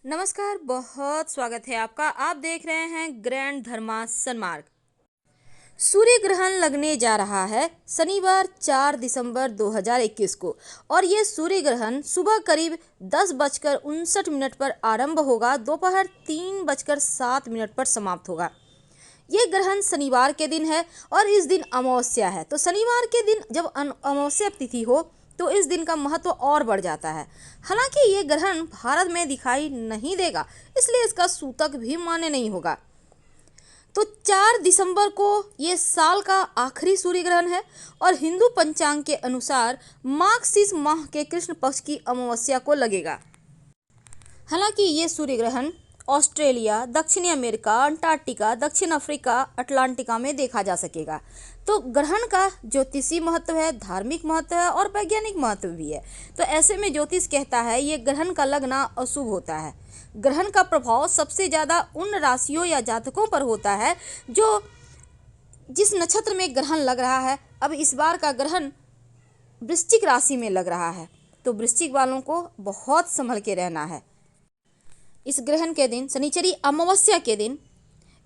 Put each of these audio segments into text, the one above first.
नमस्कार, बहुत स्वागत है आपका। आप देख रहे हैं ग्रैंड धर्मा सनमार्ग। सूर्य ग्रहण लगने जा रहा है शनिवार 4 दिसंबर 2021 को और ये सूर्य ग्रहण सुबह करीब 10:59 पर आरंभ होगा, दोपहर 3:07 पर समाप्त होगा। ये ग्रहण शनिवार के दिन है और इस दिन अमावस्या है। तो शनिवार के दिन जब अमावस्या तिथि हो तो इस दिन का महत्व और बढ़ जाता है। हालांकि ये ग्रहण भारत में दिखाई नहीं देगा, इसलिए इसका सूतक भी मान्य नहीं होगा। तो 4 दिसंबर को ये साल का आखिरी सूर्य ग्रहण है और हिंदू पंचांग के अनुसार मार्गशीर्ष माह के कृष्ण पक्ष की अमावस्या को लगेगा। हालांकि ये सूर्य ग्रहण ऑस्ट्रेलिया, दक्षिणी अमेरिका, अंटार्कटिका, दक्षिण अफ्रीका, अटलांटिका में देखा जा सकेगा। तो ग्रहण का ज्योतिषीय महत्व है, धार्मिक महत्व है और वैज्ञानिक महत्व भी है। तो ऐसे में ज्योतिष कहता है ये ग्रहण का लगना अशुभ होता है। ग्रहण का प्रभाव सबसे ज़्यादा उन राशियों या जातकों पर होता है जो जिस नक्षत्र में ग्रहण लग रहा है। अब इस बार का ग्रहण वृश्चिक राशि में लग रहा है, तो वृश्चिक वालों को बहुत संभल के रहना है। इस ग्रहण के दिन शनिचरी अमावस्या के दिन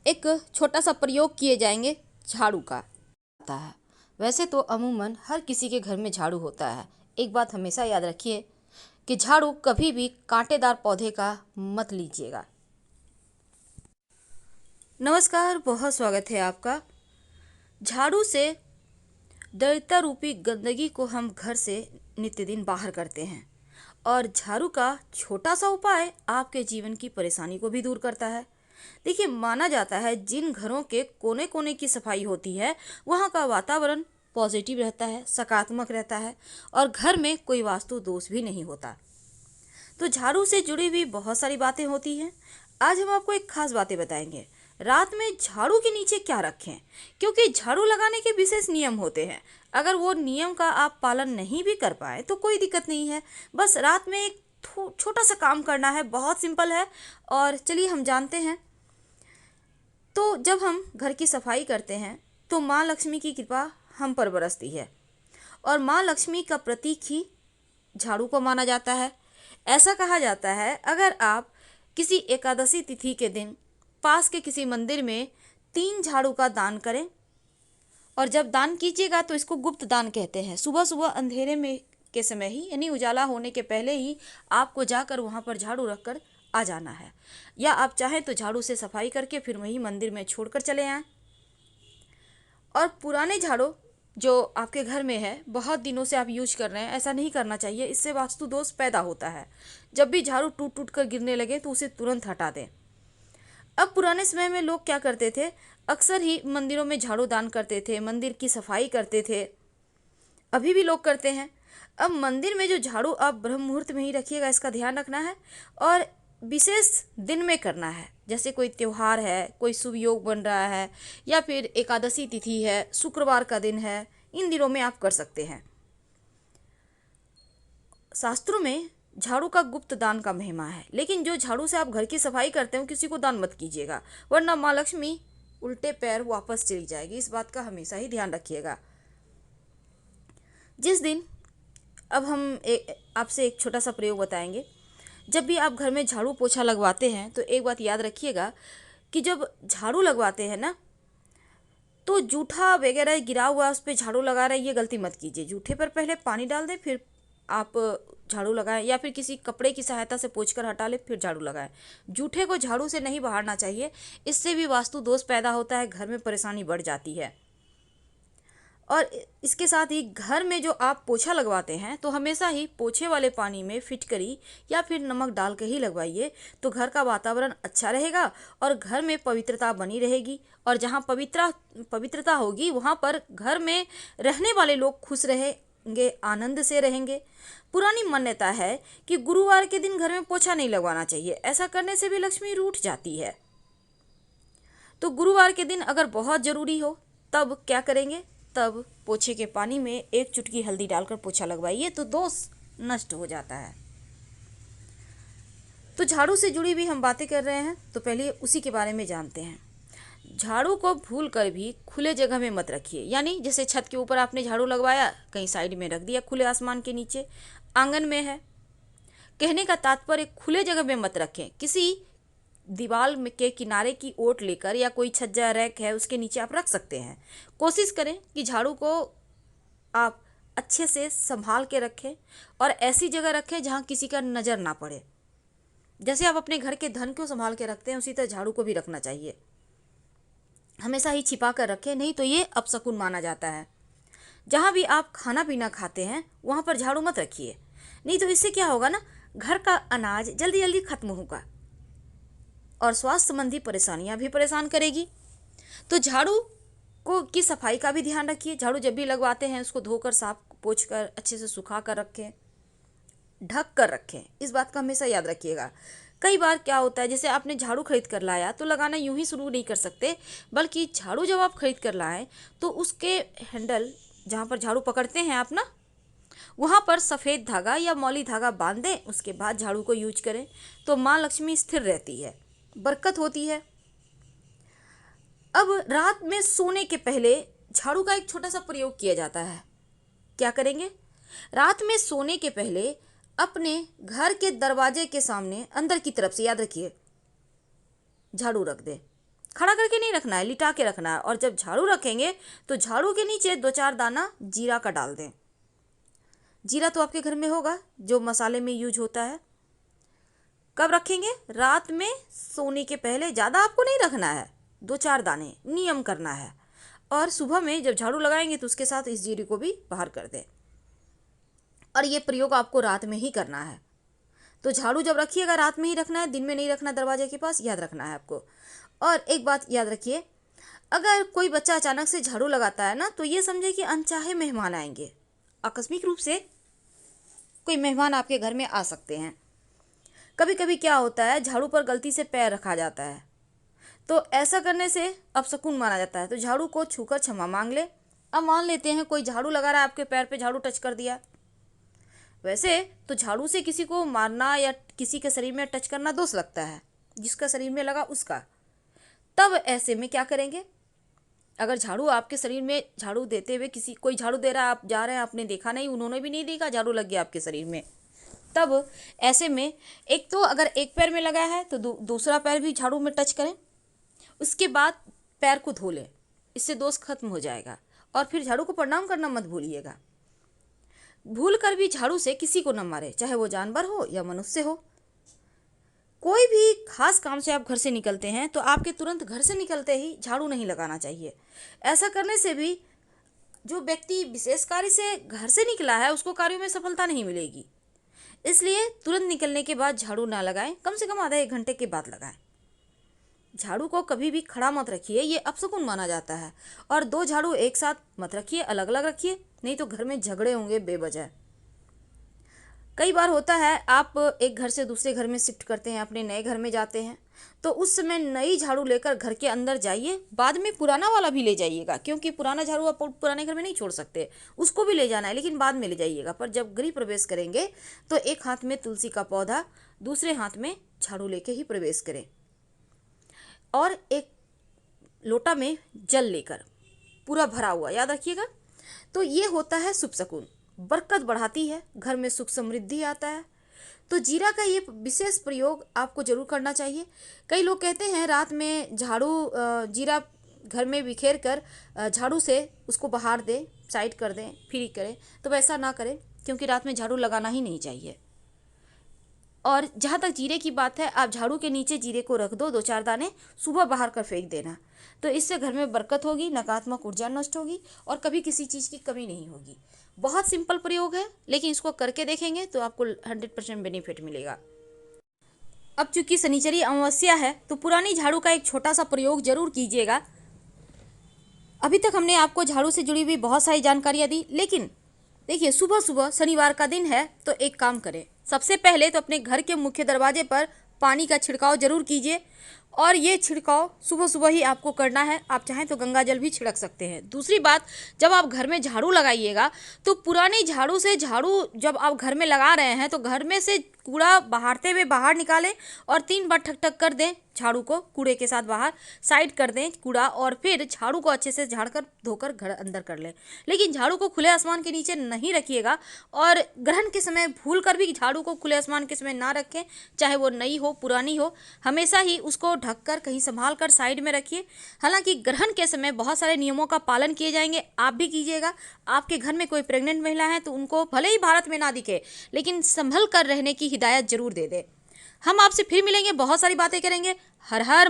एक छोटा सा प्रयोग किए जाएंगे झाड़ू का। है वैसे तो अमूमन हर किसी के घर में झाड़ू होता है। एक बात हमेशा याद रखिए कि झाड़ू कभी भी कांटेदार पौधे का मत लीजिएगा। नमस्कार, बहुत स्वागत है आपका। झाड़ू से दरिद्रता रूपी गंदगी को हम घर से नित्य दिन बाहर करते हैं और झाड़ू का छोटा सा उपाय आपके जीवन की परेशानी को भी दूर करता है। देखिए, माना जाता है जिन घरों के कोने कोने की सफाई होती है वहाँ का वातावरण पॉजिटिव रहता है, सकारात्मक रहता है और घर में कोई वास्तु दोष भी नहीं होता। तो झाड़ू से जुड़ी हुई बहुत सारी बातें होती हैं। आज हम आपको एक खास बातें बताएंगे। रात में झाड़ू के नीचे क्या रखें, क्योंकि झाड़ू लगाने के विशेष नियम होते हैं। अगर वो नियम का आप पालन नहीं भी कर पाए तो कोई दिक्कत नहीं है, बस रात में एक छोटा सा काम करना है, बहुत सिंपल है। और चलिए हम जानते हैं। तो जब हम घर की सफाई करते हैं तो माँ लक्ष्मी की कृपा हम पर बरसती है और माँ लक्ष्मी का प्रतीक ही झाड़ू को माना जाता है। ऐसा कहा जाता है अगर आप किसी एकादशी तिथि के दिन पास के किसी मंदिर में 3 झाड़ू का दान करें, और जब दान कीजिएगा तो इसको गुप्त दान कहते हैं। सुबह सुबह अंधेरे में के समय ही, यानी उजाला होने के पहले ही आपको जाकर वहाँ पर झाड़ू रखकर आ जाना है, या आप चाहें तो झाड़ू से सफाई करके फिर वही मंदिर में छोड़कर चले आएं। और पुराने झाड़ू जो आपके घर में है, बहुत दिनों से आप यूज कर रहे हैं, ऐसा नहीं करना चाहिए, इससे वास्तु दोष पैदा होता है। जब भी झाड़ू टूट टूट कर गिरने लगे तो उसे तुरंत हटा दें। अब पुराने समय में लोग क्या करते थे, अक्सर ही मंदिरों में झाड़ू दान करते थे, मंदिर की सफाई करते थे, अभी भी लोग करते हैं। अब मंदिर में जो झाड़ू आप ब्रह्म मुहूर्त में ही रखिएगा, इसका ध्यान रखना है, और विशेष दिन में करना है। जैसे कोई त्यौहार है, कोई शुभ योग बन रहा है, या फिर एकादशी तिथि है, शुक्रवार का दिन है, इन दिनों में आप कर सकते हैं। शास्त्रों में झाड़ू का गुप्त दान का महिमा है, लेकिन जो झाड़ू से आप घर की सफाई करते हो किसी को दान मत कीजिएगा, वरना माँ लक्ष्मी उल्टे पैर वापस चली जाएगी। इस बात का हमेशा ही ध्यान रखिएगा। जिस दिन अब हम आपसे एक छोटा सा प्रयोग बताएंगे। जब भी आप घर में झाड़ू पोछा लगवाते हैं तो एक बात याद रखिएगा कि जब झाड़ू लगवाते हैं ना, तो जूठा वगैरह गिरा हुआ उस पर झाड़ू लगा रहे, ये गलती मत कीजिए। जूठे पर पहले पानी डाल दें, फिर आप झाड़ू लगाएं, या फिर किसी कपड़े की सहायता से पोंछकर हटा ले फिर झाड़ू लगाएं। जूठे को झाड़ू से नहीं बहारना चाहिए, इससे भी वास्तु दोष पैदा होता है, घर में परेशानी बढ़ जाती है। और इसके साथ ही घर में जो आप पोछा लगवाते हैं तो हमेशा ही पोछे वाले पानी में फिटकरी या फिर नमक डाल के ही लगवाइए, तो घर का वातावरण अच्छा रहेगा और घर में पवित्रता बनी रहेगी। और जहाँ पवित्रता होगी वहाँ पर घर में रहने वाले लोग खुश रहेंगे, आनंद से रहेंगे। पुरानी मान्यता है कि गुरुवार के दिन घर में पोछा नहीं लगवाना चाहिए, ऐसा करने से भी लक्ष्मी रूठ जाती है। तो गुरुवार के दिन अगर बहुत ज़रूरी हो तब क्या करेंगे, तब पोछे के पानी में 1 चुटकी हल्दी डालकर पोछा लगवाइए, तो दोष नष्ट हो जाता है। तो झाड़ू से जुड़ी भी हम बातें कर रहे हैं, तो पहले उसी के बारे में जानते हैं। झाड़ू को भूल कर भी खुले जगह में मत रखिए, यानी जैसे छत के ऊपर आपने झाड़ू लगवाया, कहीं साइड में रख दिया खुले आसमान के नीचे, आंगन में है, कहने का तात्पर्य खुले जगह में मत रखें। किसी दीवार में के किनारे की ओट लेकर या कोई छज्जा रैक है उसके नीचे आप रख सकते हैं। कोशिश करें कि झाड़ू को आप अच्छे से संभाल के रखें और ऐसी जगह रखें जहां किसी का नज़र ना पड़े। जैसे आप अपने घर के धन को संभाल के रखते हैं उसी तरह झाड़ू को भी रखना चाहिए। हमेशा ही छिपा कर रखें, नहीं तो ये अपशकुन माना जाता है। जहाँ भी आप खाना पीना खाते हैं वहाँ पर झाड़ू मत रखिए, नहीं तो इससे क्या होगा ना, घर का अनाज जल्दी जल्दी खत्म होगा और स्वास्थ्य संबंधी परेशानियाँ भी परेशान करेगी। तो झाड़ू को की सफाई का भी ध्यान रखिए। झाड़ू जब भी लगवाते हैं उसको धोकर साफ पोंछ कर अच्छे से सुखा कर रखें, ढक कर रखें। इस बात का हमेशा याद रखिएगा। कई बार क्या होता है, जैसे आपने झाड़ू खरीद कर लाया तो लगाना यूं ही शुरू नहीं कर सकते, बल्कि झाड़ू जब आप खरीद कर लाएं तो उसके हैंडल जहाँ पर झाड़ू पकड़ते हैं आप ना, वहाँ पर सफ़ेद धागा या मौली धागा बांध दें। उसके बाद झाड़ू को यूज करें तो माँ लक्ष्मी स्थिर रहती है, बरकत होती है। अब रात में सोने के पहले झाड़ू का एक छोटा सा प्रयोग किया जाता है। क्या करेंगे, रात में सोने के पहले अपने घर के दरवाजे के सामने अंदर की तरफ से, याद रखिए, झाड़ू रख दें। खड़ा करके नहीं रखना है, लिटा के रखना है। और जब झाड़ू रखेंगे तो झाड़ू के नीचे 2-4 दाना जीरा का डाल दें। जीरा तो आपके घर में होगा जो मसाले में यूज होता है। कब रखेंगे, रात में सोने के पहले। ज़्यादा आपको नहीं रखना है, 2-4 दाने, नियम करना है। और सुबह में जब झाड़ू लगाएंगे तो उसके साथ इस जीरे को भी बाहर कर दें। और ये प्रयोग आपको रात में ही करना है। तो झाड़ू जब रखिएगा रात में ही रखना है, दिन में नहीं रखना दरवाजे के पास, याद रखना है आपको। और एक बात याद रखिए, अगर कोई बच्चा अचानक से झाड़ू लगाता है ना तो ये समझे कि अनचाहे मेहमान आएंगे। आकस्मिक रूप से कोई मेहमान आपके घर में आ सकते हैं। कभी कभी क्या होता है, झाड़ू पर गलती से पैर रखा जाता है तो ऐसा करने से अपशकुन माना जाता है। तो झाड़ू को छूकर क्षमा मांग ले। अब मान लेते हैं कोई झाड़ू लगा रहा है, आपके पैर पे झाड़ू टच कर दिया। वैसे तो झाड़ू से किसी को मारना या किसी के शरीर में टच करना दोष लगता है, जिसका शरीर में लगा उसका। तब ऐसे में क्या करेंगे, अगर झाड़ू आपके शरीर में, झाड़ू देते हुए किसी, कोई झाड़ू दे रहा है, आप जा रहे हैं, आपने देखा नहीं, उन्होंने भी नहीं देखा, झाड़ू लग गया आपके शरीर में, तब ऐसे में एक तो अगर एक पैर में लगा है तो दूसरा पैर भी झाड़ू में टच करें। उसके बाद पैर को धो लें, इससे दोष खत्म हो जाएगा। और फिर झाड़ू को प्रणाम करना मत भूलिएगा। भूल कर भी झाड़ू से किसी को न मारे, चाहे वो जानवर हो या मनुष्य हो। कोई भी खास काम से आप घर से निकलते हैं तो आपके तुरंत घर से निकलते ही झाड़ू नहीं लगाना चाहिए। ऐसा करने से भी जो व्यक्ति विशेष कार्य से घर से निकला है उसको कार्यों में सफलता नहीं मिलेगी। इसलिए तुरंत निकलने के बाद झाड़ू ना लगाएं, कम से कम आधा 1 घंटे के बाद लगाएं। झाड़ू को कभी भी खड़ा मत रखिए, ये अपशकुन माना जाता है। और 2 झाड़ू एक साथ मत रखिए, अलग अलग रखिए, नहीं तो घर में झगड़े होंगे बेवजह। कई बार होता है आप एक घर से दूसरे घर में शिफ्ट करते हैं, अपने नए घर में जाते हैं, तो उस समय नई झाड़ू लेकर घर के अंदर जाइए। बाद में पुराना वाला भी ले जाइएगा, क्योंकि पुराना झाड़ू आप पुराने घर में नहीं छोड़ सकते, उसको भी ले जाना है, लेकिन बाद में ले जाइएगा। पर जब गृह प्रवेश करेंगे तो एक हाथ में तुलसी का पौधा, दूसरे हाथ में झाड़ू लेके ही प्रवेश करें। और एक लोटा में जल लेकर, पूरा भरा हुआ, याद रखिएगा। तो ये होता है शुभ शकुन, बरकत बढ़ाती है, घर में सुख समृद्धि आता है। तो जीरा का ये विशेष प्रयोग आपको जरूर करना चाहिए। कई लोग कहते हैं रात में झाड़ू जीरा घर में बिखेर कर झाड़ू से उसको बाहर दें, साइड कर दें, फ्री करें, तो वैसा ना करें, क्योंकि रात में झाड़ू लगाना ही नहीं चाहिए। और जहाँ तक जीरे की बात है, आप झाड़ू के नीचे जीरे को रख दो, 2-4 दाने, सुबह बाहर कर फेंक देना। तो इससे घर में बरकत होगी, नकारात्मक ऊर्जा नष्ट होगी और कभी किसी चीज़ की कमी नहीं होगी। बहुत सिंपल प्रयोग है, लेकिन इसको करके देखेंगे तो आपको 100% बेनिफिट मिलेगा। अब चूंकि शनिचरी अमावस्या है तो पुरानी झाड़ू का एक छोटा सा प्रयोग जरूर कीजिएगा। अभी तक हमने आपको झाड़ू से जुड़ी हुई बहुत सारी जानकारियाँ दी, लेकिन देखिए सुबह सुबह शनिवार का दिन है तो एक काम करें। सबसे पहले तो अपने घर के मुख्य दरवाजे पर पानी का छिड़काव जरूर कीजिए, और ये छिड़काव सुबह सुबह ही आपको करना है। आप चाहें तो गंगा जल भी छिड़क सकते हैं। दूसरी बात, जब आप घर में झाड़ू लगाइएगा तो पुरानी झाड़ू से झाड़ू जब आप घर में लगा रहे हैं तो घर में से कूड़ा बहारते हुए बाहर निकालें और 3 बार ठक ठक कर दें झाड़ू को, कूड़े के साथ बाहर साइड कर दें कूड़ा, और फिर झाड़ू को अच्छे से झाड़ कर धोकर घर अंदर कर लें। लेकिन झाड़ू को खुले आसमान के नीचे नहीं रखिएगा, और ग्रहण के समय भूल कर भी झाड़ू को खुले आसमान के समय ना रखें, चाहे वो नई हो पुरानी हो, हमेशा ही उसको ढककर कहीं संभाल कर साइड में रखिए। हालांकि ग्रहण के समय बहुत सारे नियमों का पालन किए जाएंगे, आप भी कीजिएगा। आपके घर में कोई प्रेग्नेंट महिला है तो उनको भले ही भारत में ना दिखे, लेकिन संभल कर रहने की हिदायत जरूर दे दे। हम आपसे फिर मिलेंगे, बहुत सारी बातें करेंगे। हर हर